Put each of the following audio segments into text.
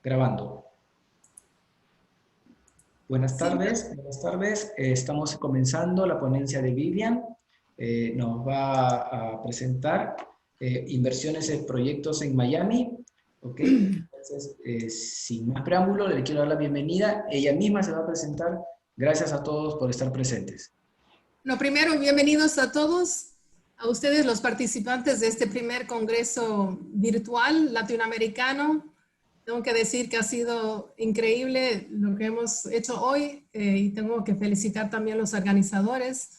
Grabando. Buenas Sí, tardes, buenas tardes. Estamos comenzando la ponencia de Vivian. Nos va a presentar inversiones en proyectos en Miami. ¿Ok? Entonces, sin más preámbulo, le quiero dar la bienvenida. Ella misma se va a presentar. Gracias a todos por estar presentes. lo primero, bienvenidos a todos, a ustedes los participantes de este primer congreso virtual latinoamericano. Tengo que decir que ha sido increíble lo que hemos hecho hoy y tengo que felicitar también a los organizadores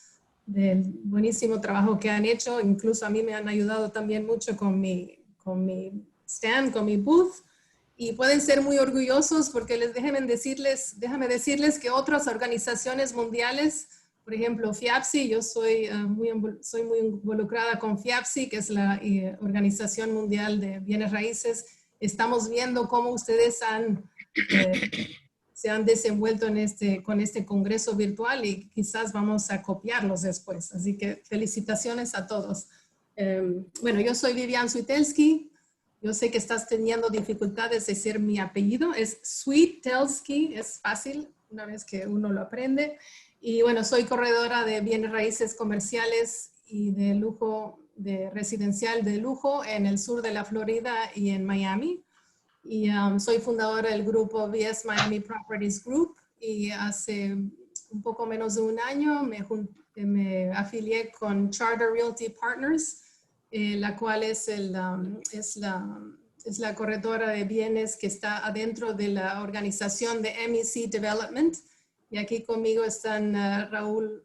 del buenísimo trabajo que han hecho. Incluso a mí me han ayudado también mucho con mi stand, con mi booth. Y pueden ser muy orgullosos porque déjame decirles que otras organizaciones mundiales, por ejemplo, FIAPSI, yo soy muy involucrada con FIAPSI, que es la Organización Mundial de Bienes Raíces. Estamos viendo cómo ustedes se han desenvuelto con este congreso virtual y quizás vamos a copiarlos después. Así que felicitaciones a todos. Bueno, yo soy Vivian Swietelsky. Yo sé que estás teniendo dificultades de decir mi apellido. Es Swietelsky, es fácil una vez que uno lo aprende. Y bueno, soy corredora de bienes raíces comerciales y de lujo, de residencial de lujo en el sur de la Florida y en Miami. Y soy fundadora del grupo VS Miami Properties Group. Y hace un poco menos de un año me afilié con Charter Realty Partners, la cual es la corredora de bienes que está adentro de la organización de MEC Development. Y aquí conmigo están Raúl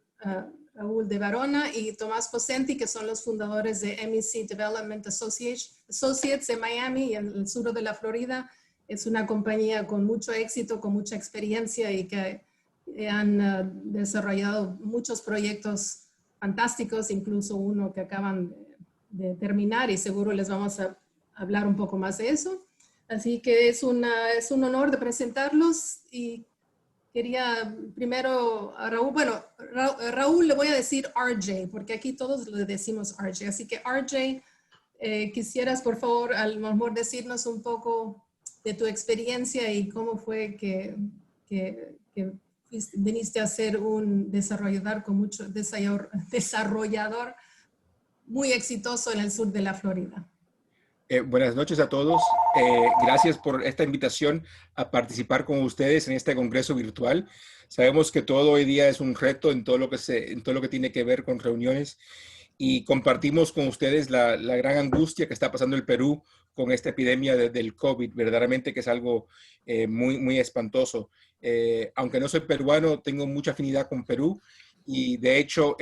de Varona y Tomás Pocenti, que son los fundadores de MEC Development Associates en Miami y en el sur de la Florida. Es una compañía con mucho éxito, con mucha experiencia y que han desarrollado muchos proyectos fantásticos, incluso uno que acaban de terminar y seguro les vamos a hablar un poco más de eso. Así que es un honor de presentarlos y quería primero a Raúl, bueno, Raúl le voy a decir RJ, porque aquí todos le decimos RJ. Así que RJ, quisieras por favor a lo mejor decirnos un poco de tu experiencia y cómo fue que viniste a ser un desarrollador muy exitoso en el sur de la Florida. Buenas noches a todos. Gracias por esta invitación a participar con ustedes en este congreso virtual. Sabemos que todo hoy día es un reto en todo lo que tiene que ver con reuniones y compartimos con ustedes la gran angustia que está pasando el Perú con esta epidemia del COVID, verdaderamente que es algo muy espantoso. Aunque no soy peruano, tengo mucha afinidad con Perú y de hecho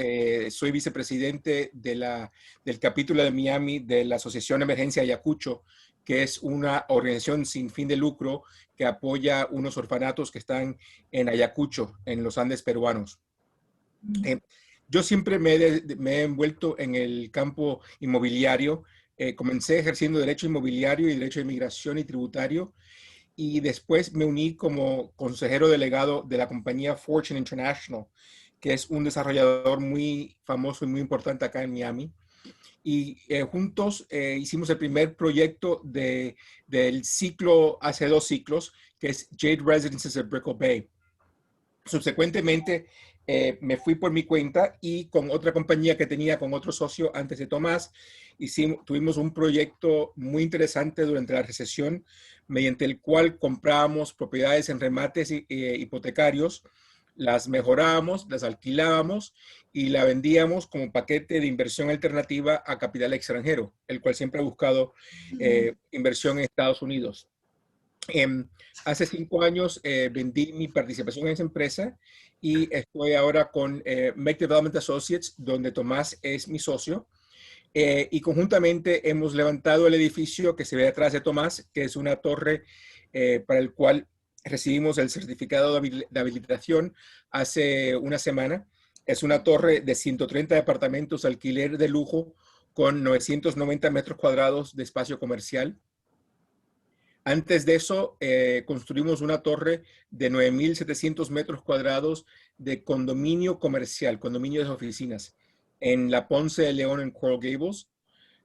soy vicepresidente del capítulo de Miami de la Asociación Emergencia Ayacucho, que es una organización sin fin de lucro que apoya unos orfanatos que están en Ayacucho, en los Andes peruanos. Yo siempre me he envuelto en el campo inmobiliario. Comencé ejerciendo derecho inmobiliario y derecho de inmigración y tributario, y después me uní como consejero delegado de la compañía Fortune International, que es un desarrollador muy famoso y muy importante acá en Miami. Y juntos hicimos el primer proyecto del ciclo, hace 2 ciclos, que es Jade Residences of Brickell Bay. Subsecuentemente, me fui por mi cuenta y con otra compañía que tenía con otro socio antes de Tomás, tuvimos un proyecto muy interesante durante la recesión, mediante el cual comprábamos propiedades en remates hipotecarios, las mejorábamos, las alquilábamos y la vendíamos como paquete de inversión alternativa a capital extranjero, el cual siempre ha buscado inversión en Estados Unidos. Hace 5 años vendí mi participación en esa empresa y estoy ahora con Make Development Associates, donde Tomás es mi socio. Y conjuntamente hemos levantado el edificio que se ve atrás de Tomás, que es una torre para el cual recibimos el certificado de habilitación hace una semana. Es una torre de 130 departamentos, alquiler de lujo, con 990 metros cuadrados de espacio comercial. Antes de eso, construimos una torre de 9.700 metros cuadrados de condominio comercial, condominio de oficinas, en la Ponce de León, en Coral Gables.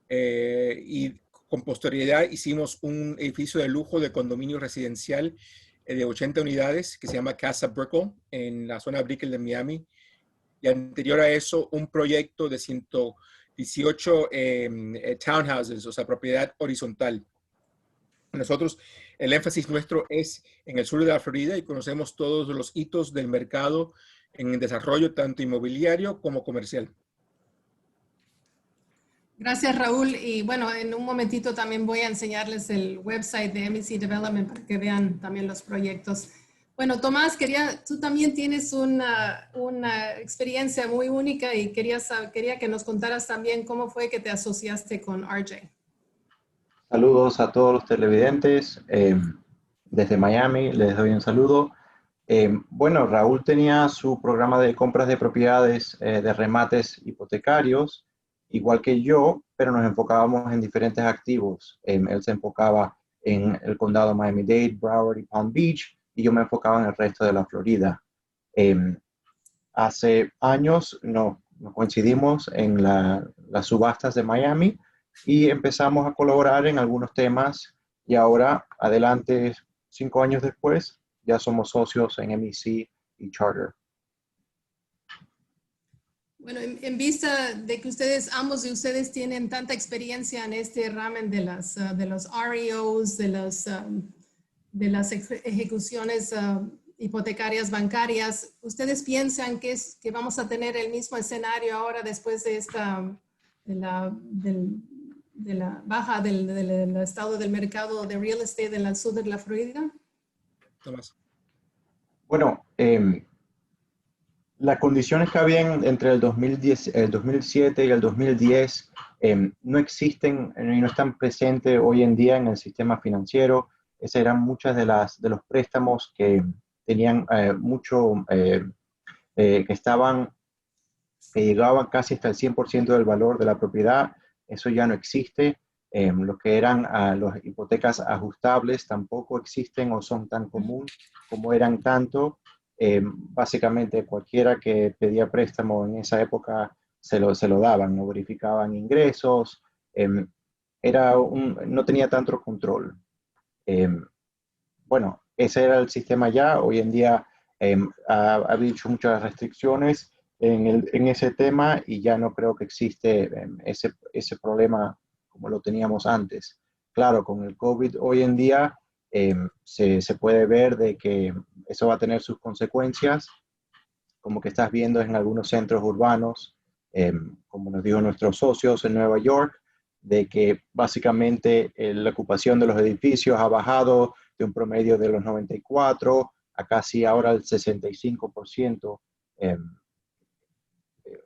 Y Con posterioridad hicimos un edificio de lujo de condominio residencial de 80 unidades que se llama Casa Brickell en la zona Brickell de Miami. Y anterior a eso, un proyecto de 118 townhouses, o sea, propiedad horizontal. Nosotros, el énfasis nuestro es en el sur de la Florida y conocemos todos los hitos del mercado en el desarrollo tanto inmobiliario como comercial. Gracias, Raúl. Y bueno, en un momentito también voy a enseñarles el website de MEC Development para que vean también los proyectos. Bueno, Tomás, tú también tienes una experiencia muy única y quería que nos contaras también cómo fue que te asociaste con RJ. Saludos a todos los televidentes. Desde Miami les doy un saludo. Bueno, Raúl tenía su programa de compras de propiedades de remates hipotecarios, igual que yo, pero nos enfocábamos en diferentes activos. Él se enfocaba en el condado Miami-Dade, Broward y Palm Beach, y yo me enfocaba en el resto de la Florida. Hace años nos coincidimos en las subastas de Miami y empezamos a colaborar en algunos temas y ahora, adelante, 5 años después, ya somos socios en MEC y Charter. Bueno, en vista de que ambos de ustedes tienen tanta experiencia en este ramen de los REOs, de las ejecuciones hipotecarias bancarias, ¿ustedes piensan que vamos a tener el mismo escenario ahora después de la baja del estado del mercado de real estate en el sur de la Florida? Tomás. Bueno, las condiciones que habían entre el 2007 y el 2010 no existen y no están presentes hoy en día en el sistema financiero. Esas eran muchas de los préstamos que tenían que llegaban casi hasta el 100% del valor de la propiedad. Eso ya no existe. Lo que eran las hipotecas ajustables tampoco existen o son tan comunes como eran tanto. Básicamente cualquiera que pedía préstamo en esa época se lo daban, no verificaban ingresos, no tenía tanto control. Bueno, ese era el sistema ya. Hoy en día ha habido muchas restricciones en ese tema y ya no creo que existe ese problema como lo teníamos antes. Claro, con el COVID hoy en día se puede ver de que eso va a tener sus consecuencias, como que estás viendo en algunos centros urbanos, como nos dijo nuestros socios en Nueva York, de que básicamente la ocupación de los edificios ha bajado de un promedio de los 94 a casi ahora el 65%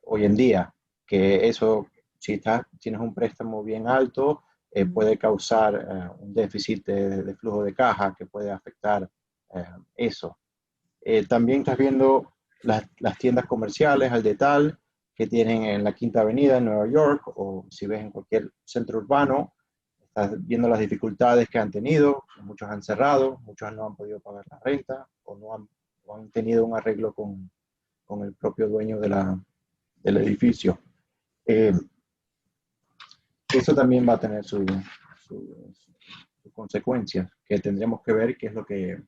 hoy en día, que eso, si tienes un préstamo bien alto, puede causar un déficit de flujo de caja que puede afectar eso. También estás viendo las tiendas comerciales al detalle que tienen en la Quinta Avenida en Nueva York, o si ves en cualquier centro urbano, estás viendo las dificultades que han tenido. Muchos han cerrado, muchos no han podido pagar la renta o no han tenido un arreglo con el propio dueño del edificio. Eso también va a tener sus consecuencias, que tendremos que ver qué es lo que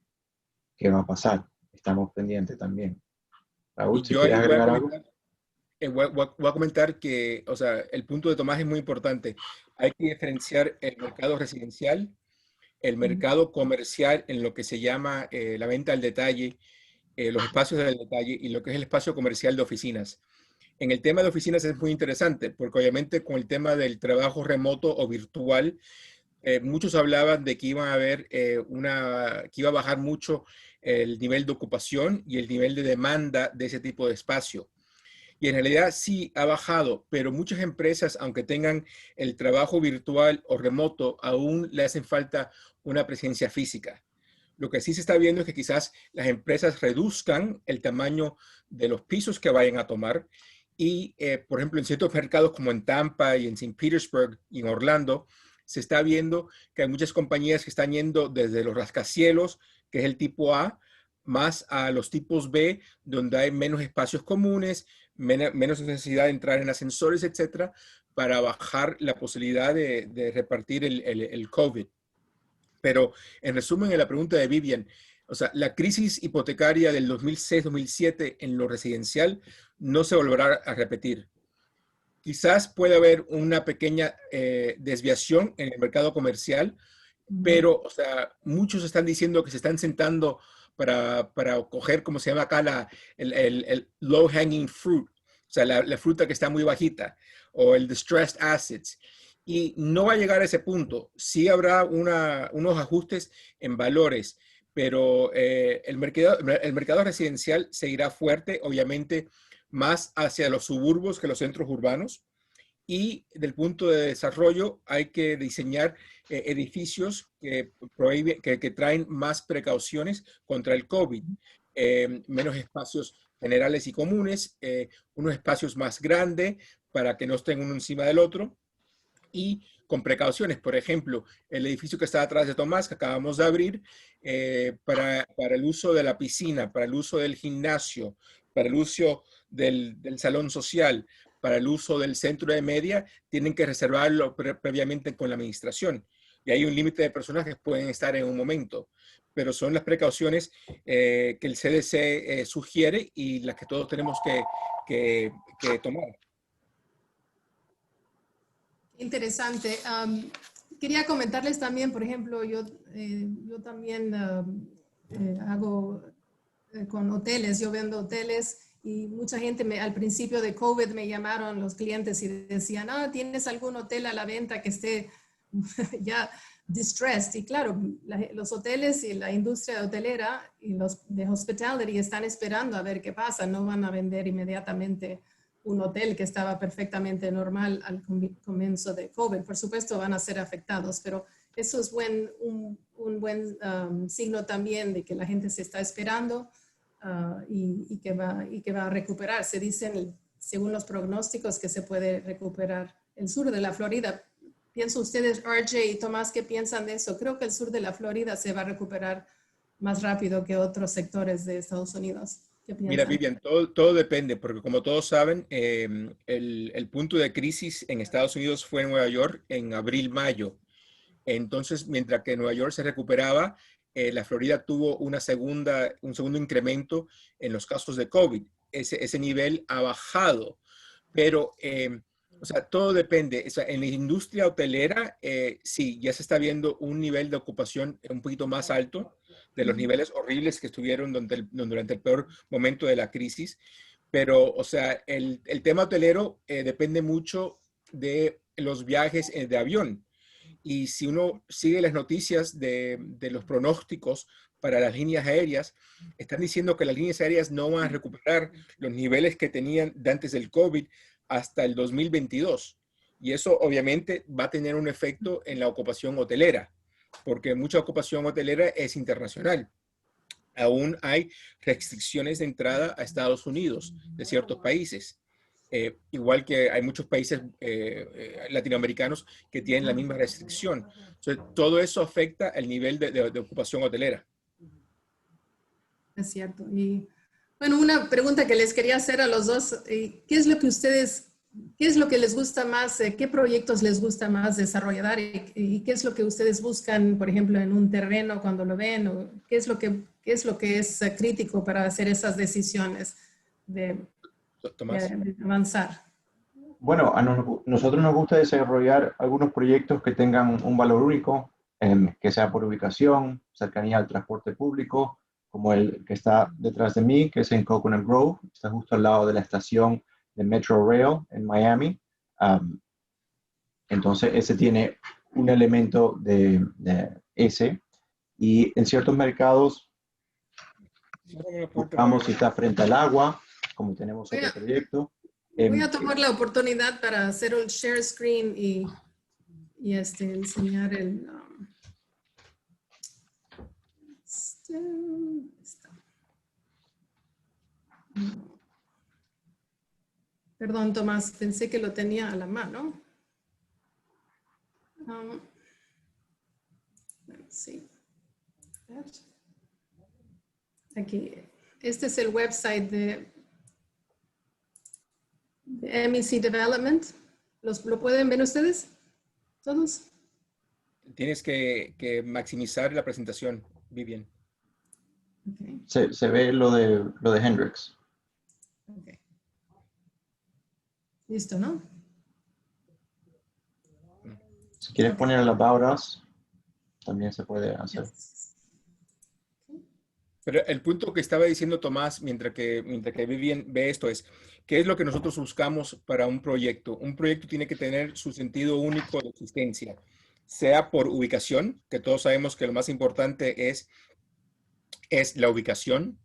va a pasar. Estamos pendientes también. Raúl, si quieres agregar algo. Voy a comentar que, o sea, el punto de Tomás es muy importante. Hay que diferenciar el mercado residencial, el mercado comercial en lo que se llama la venta al detalle, los espacios del detalle y lo que es el espacio comercial de oficinas. En el tema de oficinas es muy interesante porque obviamente con el tema del trabajo remoto o virtual, muchos hablaban de que iba a haber que iba a bajar mucho el nivel de ocupación y el nivel de demanda de ese tipo de espacio. Y en realidad sí ha bajado, pero muchas empresas, aunque tengan el trabajo virtual o remoto, aún le hacen falta una presencia física. Lo que sí se está viendo es que quizás las empresas reduzcan el tamaño de los pisos que vayan a tomar y, por ejemplo, en ciertos mercados como en Tampa y en St. Petersburg y en Orlando, se está viendo que hay muchas compañías que están yendo desde los rascacielos, que es el tipo A, más a los tipos B, donde hay menos espacios comunes, menos necesidad de entrar en ascensores, etcétera, para bajar la posibilidad de repartir el COVID. Pero en resumen, en la pregunta de Vivian, o sea, la crisis hipotecaria del 2006-2007 en lo residencial no se volverá a repetir. Quizás pueda haber una pequeña desviación en el mercado comercial, pero, o sea, muchos están diciendo que se están sentando para coger, como se llama acá, el low hanging fruit, o sea, la fruta que está muy bajita, o el distressed assets. Y no va a llegar a ese punto. Sí habrá unos ajustes en valores, pero el mercado residencial seguirá fuerte, obviamente, más hacia los suburbios que los centros urbanos. Y del punto de desarrollo hay que diseñar edificios que traen más precauciones contra el COVID, menos espacios generales y comunes, unos espacios más grandes para que no estén uno encima del otro y con precauciones. Por ejemplo, el edificio que está atrás de Tomás, que acabamos de abrir, para el uso de la piscina, para el uso del gimnasio, para el uso del salón social, para el uso del centro de media, tienen que reservarlo previamente con la administración. Y hay un límite de personas que pueden estar en un momento, pero son las precauciones que el CDC sugiere y las que todos tenemos que tomar. Interesante. Quería comentarles también, por ejemplo, yo también hago con hoteles, yo vendo hoteles y mucha gente al principio de COVID me llamaron los clientes y decían, ¿tienes algún hotel a la venta que esté ya distressed? Y claro, los hoteles y la industria hotelera y los de hospitality están esperando a ver qué pasa, no van a vender inmediatamente un hotel que estaba perfectamente normal al comienzo de COVID. Por supuesto van a ser afectados, pero eso es un buen signo también de que la gente se está esperando y que va a recuperar. Se dicen, según los pronósticos, que se puede recuperar el sur de la Florida. Pienso ustedes, RJ y Tomás, ¿qué piensan de eso? Creo que el sur de la Florida se va a recuperar más rápido que otros sectores de Estados Unidos. Mira, Vivian, todo depende, porque como todos saben, el punto de crisis en Estados Unidos fue en Nueva York en abril-mayo. Entonces, mientras que Nueva York se recuperaba, la Florida tuvo un segundo incremento en los casos de COVID. Ese nivel ha bajado, pero, o sea, todo depende. O sea, en la industria hotelera, sí, ya se está viendo un nivel de ocupación un poquito más alto de los niveles horribles que estuvieron durante el peor momento de la crisis. Pero, o sea, el tema hotelero depende mucho de los viajes de avión. Y si uno sigue las noticias de los pronósticos para las líneas aéreas, están diciendo que las líneas aéreas no van a recuperar los niveles que tenían de antes del COVID hasta el 2022. Y eso obviamente va a tener un efecto en la ocupación hotelera, porque mucha ocupación hotelera es internacional. Aún hay restricciones de entrada a Estados Unidos de ciertos países. Igual que hay muchos países latinoamericanos que tienen la misma restricción. Entonces, todo eso afecta el nivel de ocupación hotelera. Es cierto. Y bueno, una pregunta que les quería hacer a los dos, ¿qué es lo que les gusta más, qué proyectos les gusta más desarrollar y qué es lo que ustedes buscan, por ejemplo, en un terreno cuando lo ven? O qué es lo que es crítico para hacer esas decisiones de avanzar? Bueno, a nosotros nos gusta desarrollar algunos proyectos que tengan un valor único, que sea por ubicación, cercanía al transporte público, como el que está detrás de mí, que es en Coconut Grove, está justo al lado de la estación de Metro Rail en Miami. Entonces, ese tiene un elemento de ese. Y en ciertos mercados, buscamos si está frente al agua, como tenemos otro proyecto. Voy a tomar la oportunidad para hacer un share screen y enseñar el... Perdón, Tomás, pensé que lo tenía a la mano. Sí. Aquí, este es el website de MEC Development. ¿Lo pueden ver ustedes? ¿Todos? Tienes que maximizar la presentación, Vivian. Okay. Se ve lo de Hendrix. Okay. Listo, ¿no? Si quieres Ok. poner el About Us, también se puede hacer. Yes. Pero el punto que estaba diciendo Tomás, mientras que Vivian ve esto, es ¿qué es lo que nosotros buscamos para un proyecto? Un proyecto tiene que tener su sentido único de existencia, sea por ubicación, que todos sabemos que lo más importante es la ubicación.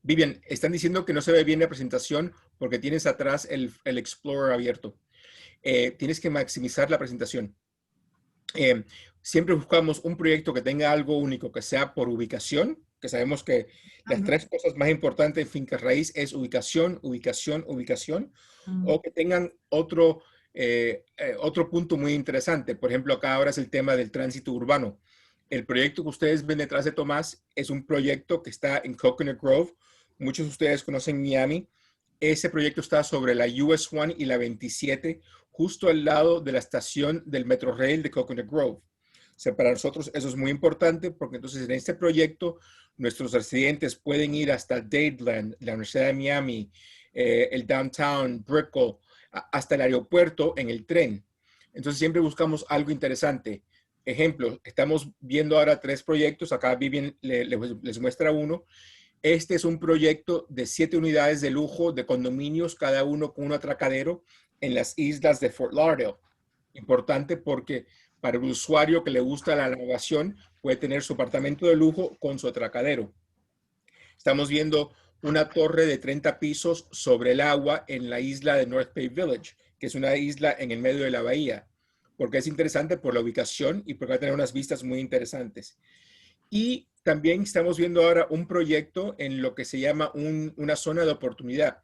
Vivian, están diciendo que no se ve bien la presentación porque tienes atrás el Explorer abierto. Tienes que maximizar la presentación. Siempre buscamos un proyecto que tenga algo único, que sea por ubicación, que sabemos que las tres cosas más importantes en finca raíz es ubicación, ubicación, ubicación, o que tengan otro punto muy interesante. Por ejemplo, acá ahora es el tema del tránsito urbano. El proyecto que ustedes ven detrás de Tomás es un proyecto que está en Coconut Grove. Muchos de ustedes conocen Miami. Ese proyecto está sobre la US 1 y la 27, justo al lado de la estación del Metrorail de Coconut Grove. O sea, para nosotros eso es muy importante porque entonces en este proyecto nuestros residentes pueden ir hasta Dadeland, la Universidad de Miami, el Downtown, Brickell, hasta el aeropuerto en el tren. Entonces siempre buscamos algo interesante. Ejemplo, estamos viendo ahora 3 proyectos. Acá Vivian les muestra uno. Este es un proyecto de 7 unidades de lujo de condominios, cada uno con un atracadero en las islas de Fort Lauderdale. Importante porque para el usuario que le gusta la navegación puede tener su apartamento de lujo con su atracadero. Estamos viendo una torre de 30 pisos sobre el agua en la isla de North Bay Village, que es una isla en el medio de la bahía, porque es interesante por la ubicación y porque va a tener unas vistas muy interesantes. Y también estamos viendo ahora un proyecto en lo que se llama una zona de oportunidad,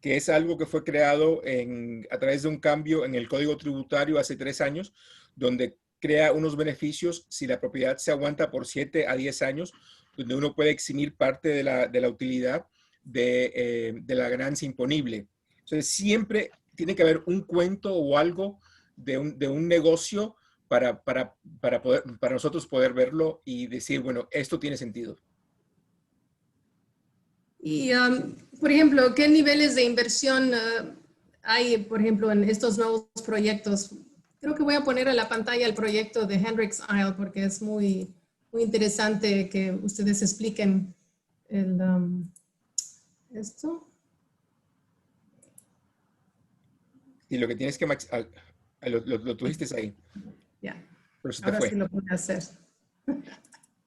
que es algo que fue creado a través de un cambio en el Código Tributario hace 3 años, donde crea unos beneficios si la propiedad se aguanta por 7 a 10 años, donde uno puede eximir parte de la utilidad de la ganancia imponible. Entonces, siempre tiene que haber un cuento o algo de un negocio para nosotros poder verlo y decir, bueno, esto tiene sentido. Y, por ejemplo, ¿qué niveles de inversión hay, por ejemplo, en estos nuevos proyectos? Creo que voy a poner en la pantalla el proyecto de Hendrix Isle porque es muy, muy interesante que ustedes expliquen esto. Y lo que tienes que lo tuviste ahí. Ya, Pero se te ahora fue. sí lo puedo hacer.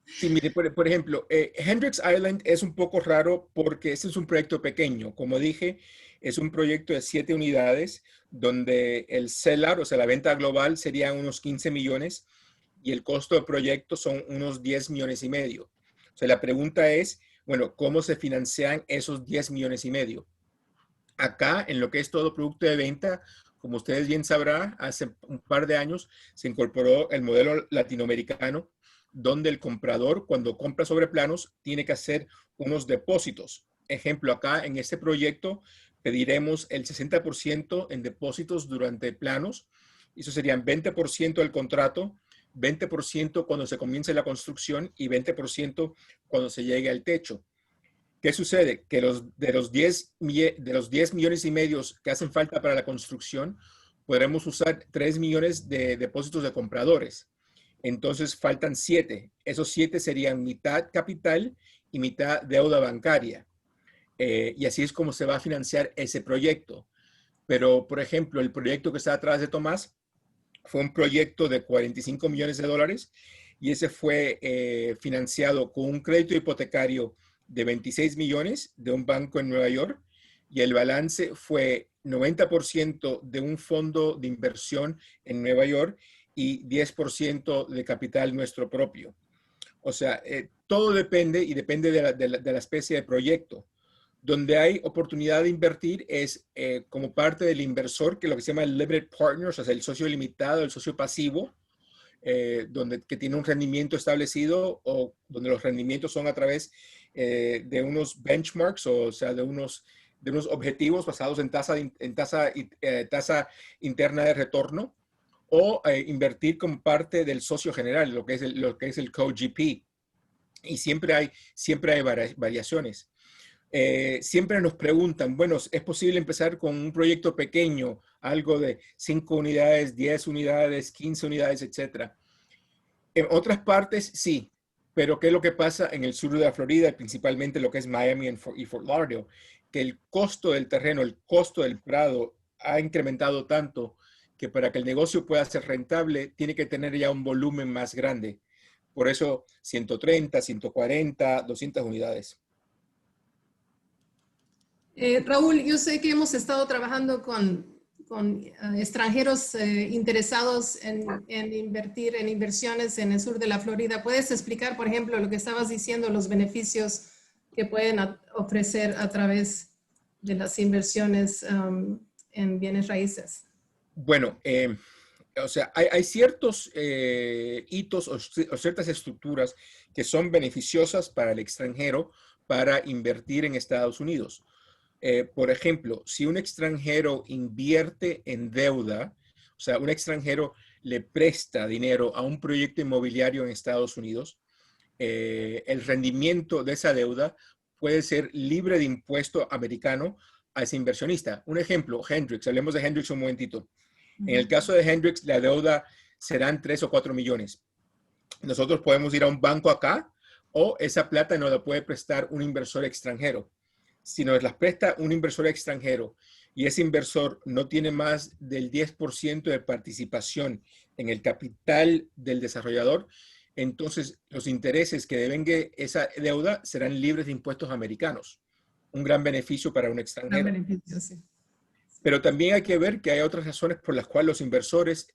Sí, mire, por ejemplo, Hendrix Island es un poco raro porque este es un proyecto pequeño. Como dije, es un proyecto de 7 unidades donde el sellar, o sea, la venta global sería unos 15 millones y el costo del proyecto son unos 10 millones y medio. O sea, la pregunta es, bueno, ¿cómo se financian esos 10 millones y medio? Acá, en lo que es todo producto de venta, como ustedes bien sabrán, hace un par de años se incorporó el modelo latinoamericano, donde el comprador, cuando compra sobre planos, tiene que hacer unos depósitos. Ejemplo, acá en este proyecto pediremos el 60% en depósitos durante planos. Eso serían 20% del contrato, 20% cuando se comience la construcción y 20% cuando se llegue al techo. ¿Qué sucede? Que de los 10 millones y medio que hacen falta para la construcción, podremos usar 3 millones de depósitos de compradores. Entonces faltan 7. Esos 7 serían mitad capital y mitad deuda bancaria. Y así es como se va a financiar ese proyecto. Pero, por ejemplo, el proyecto que está atrás de Tomás fue un proyecto de 45 millones de dólares y ese fue financiado con un crédito hipotecario de 26 millones de un banco en Nueva York y el balance fue 90% de un fondo de inversión en Nueva York y 10% de capital nuestro propio. O sea, todo depende y depende de la especie de proyecto. Donde hay oportunidad de invertir es como parte del inversor, que es lo que se llama el limited partners, o sea, el socio limitado, el socio pasivo, que tiene un rendimiento establecido o donde los rendimientos son a través de unos benchmarks, o sea, de de unos objetivos basados en tasa interna de retorno, o invertir como parte del socio general, lo que es el co-GP. Y siempre hay variaciones. Siempre nos preguntan, bueno, ¿es posible empezar con un proyecto pequeño, algo de 5 unidades, 10 unidades, 15 unidades, etcétera? En otras partes, sí. Pero ¿qué es lo que pasa en el sur de la Florida, principalmente lo que es Miami y Fort Lauderdale? Que el costo del terreno, el costo del prado ha incrementado tanto que para que el negocio pueda ser rentable, tiene que tener ya un volumen más grande. Por eso 130, 140, 200 unidades. Raúl, yo sé que hemos estado trabajando con extranjeros interesados en invertir en inversiones en el sur de la Florida. ¿Puedes explicar, por ejemplo, lo que estabas diciendo, los beneficios que pueden ofrecer a través de las inversiones en bienes raíces? Bueno, o sea, hay ciertos hitos o ciertas estructuras que son beneficiosas para el extranjero para invertir en Estados Unidos. Por ejemplo, si un extranjero invierte en deuda, o sea, un extranjero le presta dinero a un proyecto inmobiliario en Estados Unidos, el rendimiento de esa deuda puede ser libre de impuesto americano a ese inversionista. Un ejemplo, Hendrix, hablemos de Hendrix un momentito. En el caso de Hendrix, la deuda serán 3 o 4 millones. Nosotros podemos ir a un banco acá o esa plata nos la puede prestar un inversor extranjero. Si nos las presta un inversor extranjero y ese inversor no tiene más del 10% de participación en el capital del desarrollador, entonces los intereses que devengue esa deuda serán libres de impuestos americanos. Un gran beneficio para un extranjero. Gran beneficio, sí. Pero también hay que ver que hay otras razones por las cuales los inversores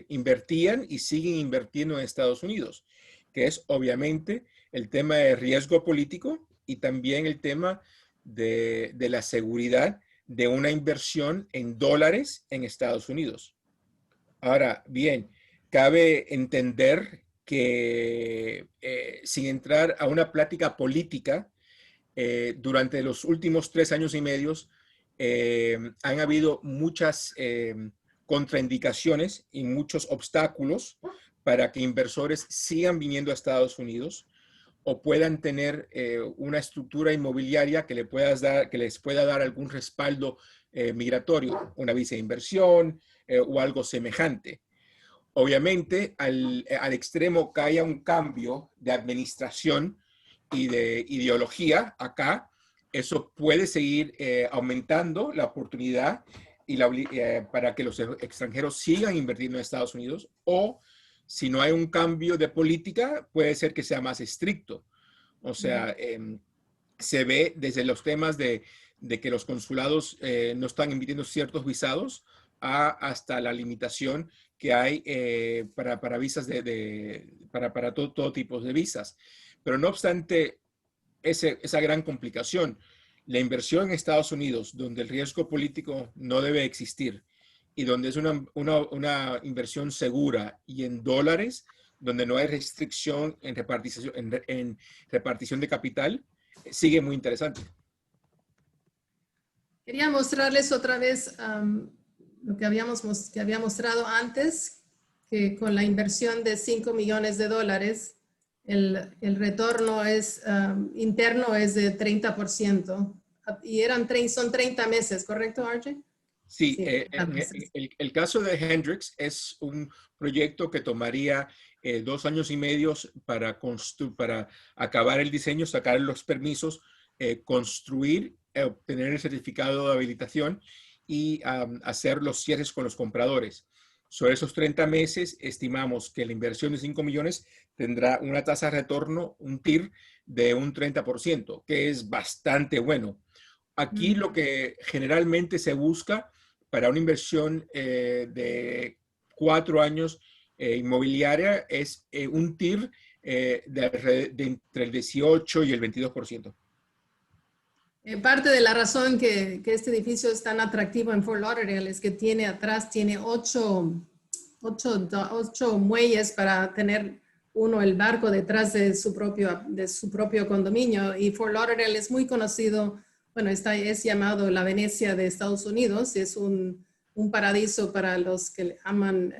invertían y siguen invirtiendo en Estados Unidos, que es obviamente el tema de riesgo político y también el tema de la seguridad de una inversión en dólares en Estados Unidos. Ahora, bien, cabe entender que sin entrar a una plática política, durante los últimos 3 años y medio han habido muchas contraindicaciones y muchos obstáculos para que inversores sigan viniendo a Estados Unidos o puedan tener una estructura inmobiliaria que les pueda dar algún respaldo migratorio, una visa de inversión o algo semejante. Obviamente, al extremo que haya un cambio de administración y de ideología acá, eso puede seguir aumentando la oportunidad y para que los extranjeros sigan invirtiendo en Estados Unidos, o si no hay un cambio de política, puede ser que sea más estricto. O sea, se ve desde los temas de que los consulados no están emitiendo ciertos visados hasta la limitación que hay para visas para todo tipo de visas. Pero no obstante esa gran complicación, la inversión en Estados Unidos, donde el riesgo político no debe existir y donde es una inversión segura y en dólares, donde no hay restricción en repartición de capital, sigue muy interesante. Quería mostrarles otra vez lo que había mostrado antes, que con la inversión de $5 millones, el retorno interno es de 30%. Y son 30 meses, ¿correcto, RJ? Sí, el caso de Hendrix es un proyecto que tomaría 2 años y medio para acabar el diseño, sacar los permisos, construir, obtener el certificado de habilitación y hacer los cierres con los compradores. Sobre esos 30 meses, estimamos que la inversión de 5 millones tendrá una tasa de retorno, un TIR, de un 30%, que es bastante bueno. Aquí lo que generalmente se busca para una inversión de 4 años inmobiliaria es un TIR de entre el 18 y el 22%. Parte de la razón que este edificio es tan atractivo en Fort Lauderdale es que tiene 8 muelles para tener el barco detrás de su propio condominio. Y Fort Lauderdale es muy conocido bueno, es llamado la Venecia de Estados Unidos. Es un paraíso para los que aman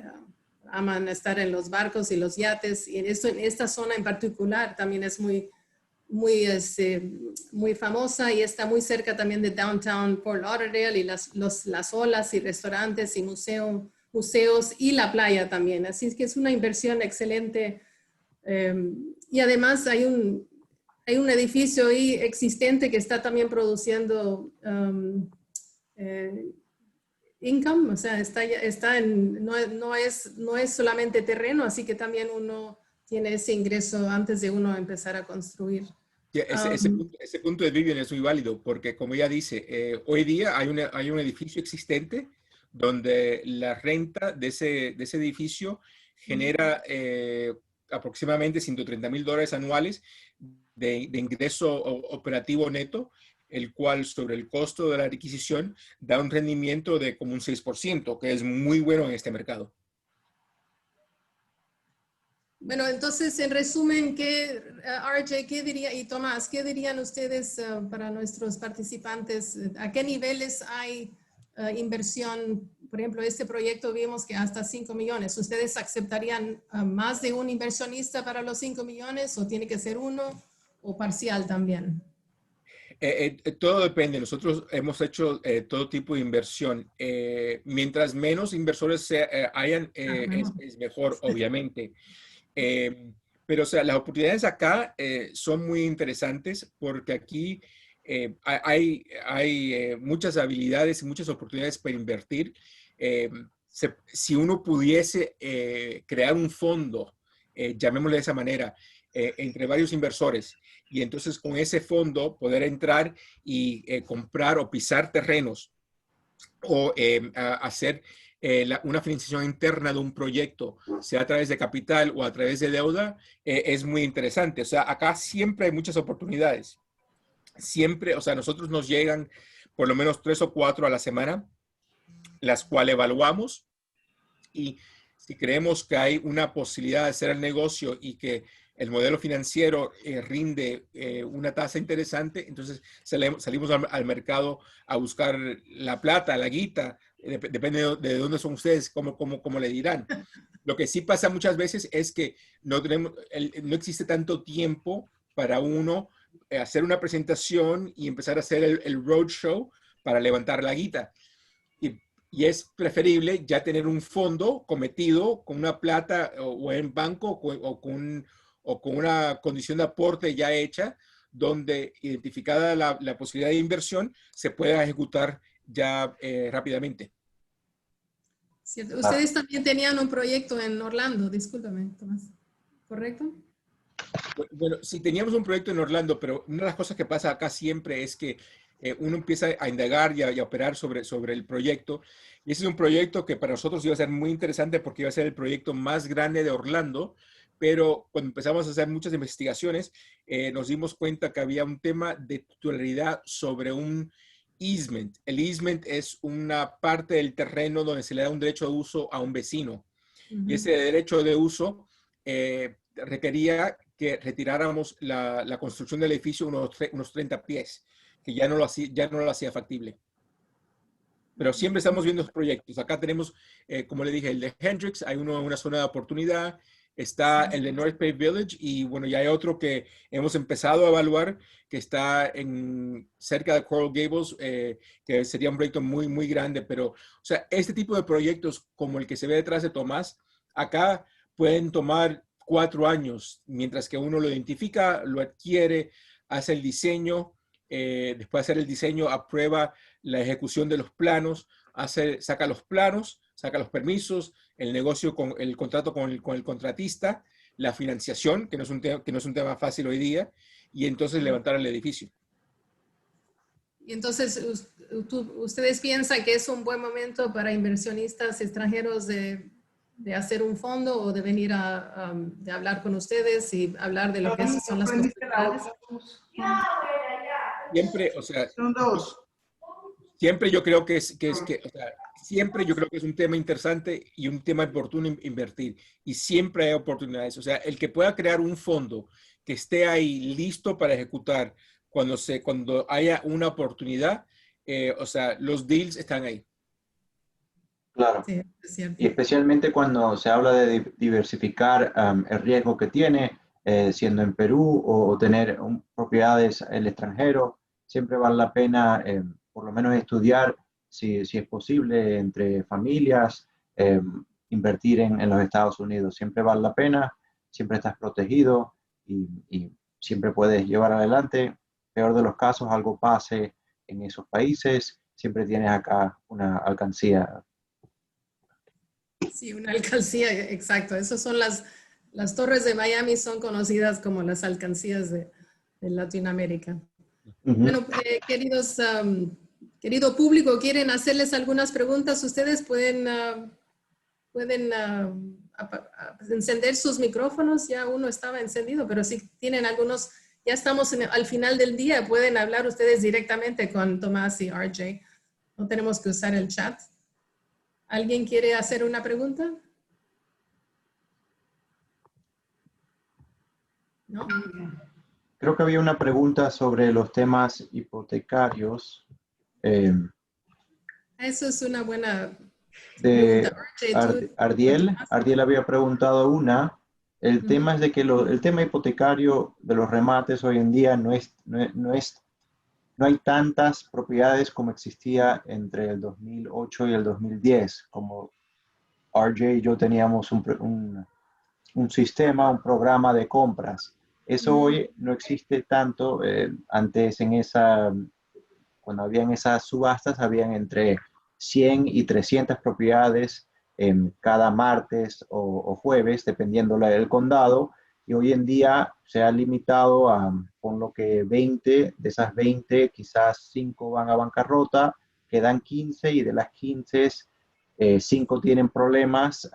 estar en los barcos y los yates. Y en esta zona en particular también es muy famosa y está muy cerca también de Downtown Fort Lauderdale y las olas y restaurantes y museos y la playa también. Así es que es una inversión excelente. Y además hay un edificio ahí existente que está también produciendo income, o sea, no es solamente terreno, así que también uno tiene ese ingreso antes de uno empezar a construir. Ese punto de Vivian es muy válido porque, como ella dice, hoy día hay un edificio existente donde la renta de ese edificio genera aproximadamente $130,000 anuales de ingreso operativo neto, el cual sobre el costo de la adquisición da un rendimiento de como un 6%, que es muy bueno en este mercado. Bueno, entonces, en resumen, RJ, ¿qué diría, y Tomás, qué dirían ustedes para nuestros participantes? ¿A qué niveles hay inversión? Por ejemplo, este proyecto vimos que hasta 5 millones. ¿Ustedes aceptarían más de un inversionista para los 5 millones o tiene que ser uno o parcial también? Todo depende. Nosotros hemos hecho todo tipo de inversión. Mientras menos inversores hayan, es mejor, obviamente. Pero, o sea, las oportunidades acá son muy interesantes porque aquí hay muchas habilidades y muchas oportunidades para invertir. Si uno pudiese crear un fondo, llamémosle de esa manera, entre varios inversores, y entonces con ese fondo poder entrar y comprar o pisar terrenos o hacer una financiación interna de un proyecto, sea a través de capital o a través de deuda, es muy interesante. O sea, acá siempre hay muchas oportunidades. Siempre, o sea, nosotros nos llegan por lo menos 3 o 4 a la semana, las cuales evaluamos, y si creemos que hay una posibilidad de hacer el negocio y que el modelo financiero rinde una tasa interesante, entonces salimos al mercado a buscar la plata, la guita, depende de dónde son ustedes, cómo le dirán. Lo que sí pasa muchas veces es que no existe tanto tiempo para uno hacer una presentación y empezar a hacer el roadshow para levantar la guita. Y es preferible ya tener un fondo cometido con una plata o en banco o con una condición de aporte ya hecha, donde identificada la posibilidad de inversión, se pueda ejecutar ya rápidamente. Cierto. Ustedes también tenían un proyecto en Orlando, discúlpame, Tomás, ¿correcto? Bueno, sí teníamos un proyecto en Orlando, pero una de las cosas que pasa acá siempre es que uno empieza a indagar y a operar sobre el proyecto. Y ese es un proyecto que para nosotros iba a ser muy interesante porque iba a ser el proyecto más grande de Orlando, pero cuando empezamos a hacer muchas investigaciones, nos dimos cuenta que había un tema de titularidad sobre un easement. El easement es una parte del terreno donde se le da un derecho de uso a un vecino. Y ese derecho de uso requería que retiráramos la construcción del edificio unos 30 pies, que ya no lo hacía factible. Pero siempre estamos viendo los proyectos. Acá tenemos, como le dije, el de Hendricks, hay uno en una zona de oportunidad, está el de North Bay Village y bueno, ya hay otro que hemos empezado a evaluar que está cerca de Coral Gables, que sería un proyecto muy, muy grande. Pero, o sea, este tipo de proyectos como el que se ve detrás de Tomás, acá pueden tomar 4 años, mientras que uno lo identifica, lo adquiere, hace el diseño, después de hacer el diseño, aprueba la ejecución de los planos, saca los planos, saca los permisos, el negocio con el contrato con el contratista, la financiación, que no es un tema fácil hoy día, y entonces levantar el edificio. Y entonces, ¿ustedes piensan que es un buen momento para inversionistas extranjeros de hacer un fondo o de venir de hablar con ustedes y hablar de lo que son las posibilidades? Siempre, o sea, siempre yo creo que siempre yo creo que es un tema interesante y un tema oportuno invertir. Y siempre hay oportunidades. O sea, el que pueda crear un fondo que esté ahí listo para ejecutar cuando haya una oportunidad, o sea, los deals están ahí. Claro. Sí, es cierto. Y especialmente cuando se habla de diversificar el riesgo que tiene, siendo en Perú o tener propiedades en el extranjero, siempre vale la pena por lo menos estudiar si es posible entre familias, invertir en los Estados Unidos. Siempre vale la pena, siempre estás protegido y siempre puedes llevar adelante. Peor de los casos, algo pase en esos países, siempre tienes acá una alcancía. Sí, una alcancía, exacto. Esas son las torres de Miami, son conocidas como las alcancías de Latinoamérica. Bueno, querido público, ¿quieren hacerles algunas preguntas? Ustedes pueden encender sus micrófonos. Ya uno estaba encendido, pero si tienen algunos, ya estamos al final del día, pueden hablar ustedes directamente con Tomás y RJ. No tenemos que usar el chat. ¿Alguien quiere hacer una pregunta? ¿No? Creo que había una pregunta sobre los temas hipotecarios. Eso es una buena De pregunta. RJ, Ardiel. Ardiel había preguntado una. El tema es de que el tema hipotecario de los remates hoy en día no hay tantas propiedades como existía entre el 2008 y el 2010. Como RJ y yo teníamos un sistema, un programa de compras. Eso hoy no existe tanto. Antes cuando habían esas subastas, habían entre 100 y 300 propiedades cada martes o jueves, dependiendo del condado. Y hoy en día se ha limitado a, con lo que 20, de esas 20, quizás 5 van a bancarrota, quedan 15 y de las 15, 5 tienen problemas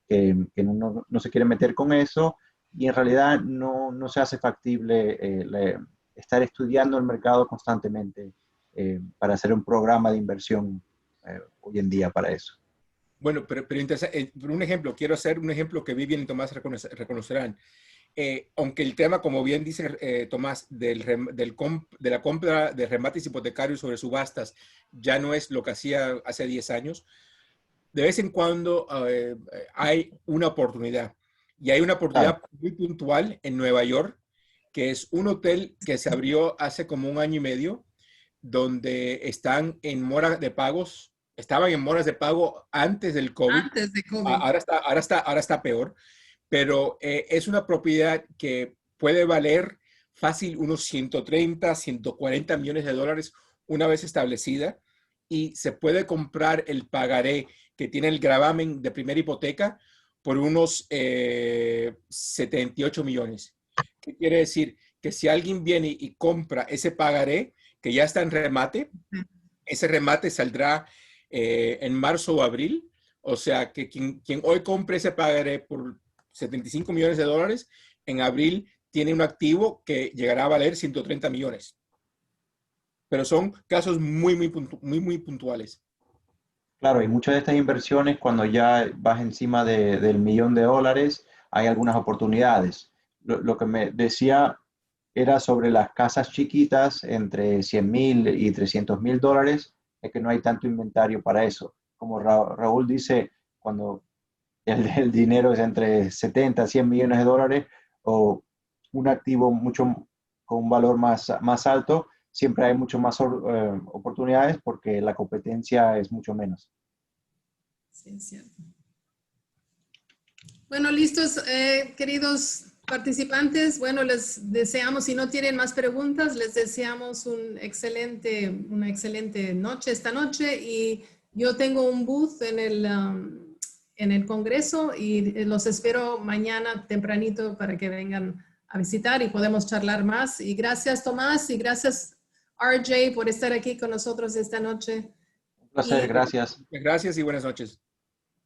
que no se quieren meter con eso y en realidad no se hace factible estar estudiando el mercado constantemente para hacer un programa de inversión hoy en día para eso. Bueno, pero por un ejemplo, quiero hacer un ejemplo que Vivian y Tomás reconocerán. Aunque el tema, como bien dice Tomás, de la compra de remates hipotecarios sobre subastas ya no es lo que hacía hace 10 años, de vez en cuando hay una oportunidad. Y hay una oportunidad muy puntual en Nueva York, que es un hotel que se abrió hace como un año y medio, donde están en mora de pagos, estaban en moras de pago antes del COVID. Antes de COVID. Ahora está peor, pero es una propiedad que puede valer fácil unos 130, 140 millones de dólares una vez establecida y se puede comprar el pagaré que tiene el gravamen de primera hipoteca por unos 78 millones. ¿Qué quiere decir? Que si alguien viene y compra ese pagaré que ya está en remate, ese remate saldrá en marzo o abril. O sea, que quien hoy compre ese pagaré por 75 millones de dólares, en abril tiene un activo que llegará a valer 130 millones. Pero son casos muy puntuales. Claro, y muchas de estas inversiones, cuando ya vas encima del $1.000.000, hay algunas oportunidades. Lo que me decía era sobre las casas chiquitas entre 100,000 y 300,000 dólares, es que no hay tanto inventario para eso. Como Raúl dice, cuando el dinero es entre 70, 100 millones de dólares o un activo con un valor más alto, siempre hay mucho más oportunidades porque la competencia es mucho menos. Sí, es cierto. Bueno, listos, queridos participantes. Bueno, les deseamos, si no tienen más preguntas, les deseamos una excelente noche esta noche. Y yo tengo un booth en el Congreso y los espero mañana tempranito para que vengan a visitar y podemos charlar más. Y gracias, Tomás, y gracias, RJ, por estar aquí con nosotros esta noche. Un placer, gracias. Gracias y buenas noches.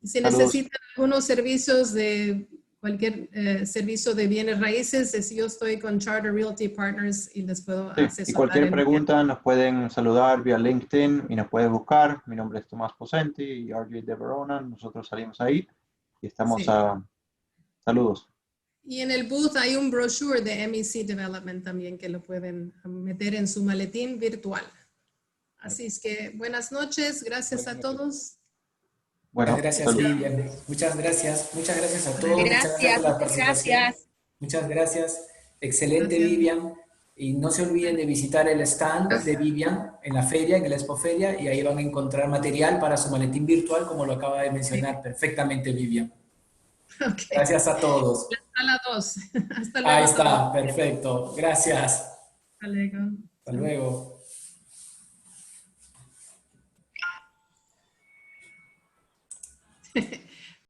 Si Saludos. necesitan algunos servicios de cualquier servicio de bienes raíces, yo estoy con Charter Realty Partners y les puedo asesorar. Y cualquier pregunta nos pueden saludar vía LinkedIn y nos pueden buscar. Mi nombre es Tomás Posenti y RJ de Verona. Nosotros salimos ahí y estamos Sí. Saludos. Y en el booth hay un brochure de MEC Development también que lo pueden meter en su maletín virtual. Así es que buenas noches, gracias a todos. Bueno, Muchas gracias, salud. Vivian. Muchas gracias a todos. Muchas gracias por la participación. Muchas gracias. Excelente, Gracias. Vivian. Y no se olviden de visitar el stand de Vivian en la feria, en el Expoferia, y ahí van a encontrar material para su maletín virtual, como lo acaba de mencionar perfectamente Vivian. Okay. Gracias a todos. A las 2. Hasta luego. Ahí está, perfecto. Gracias. Hasta luego. Hasta luego.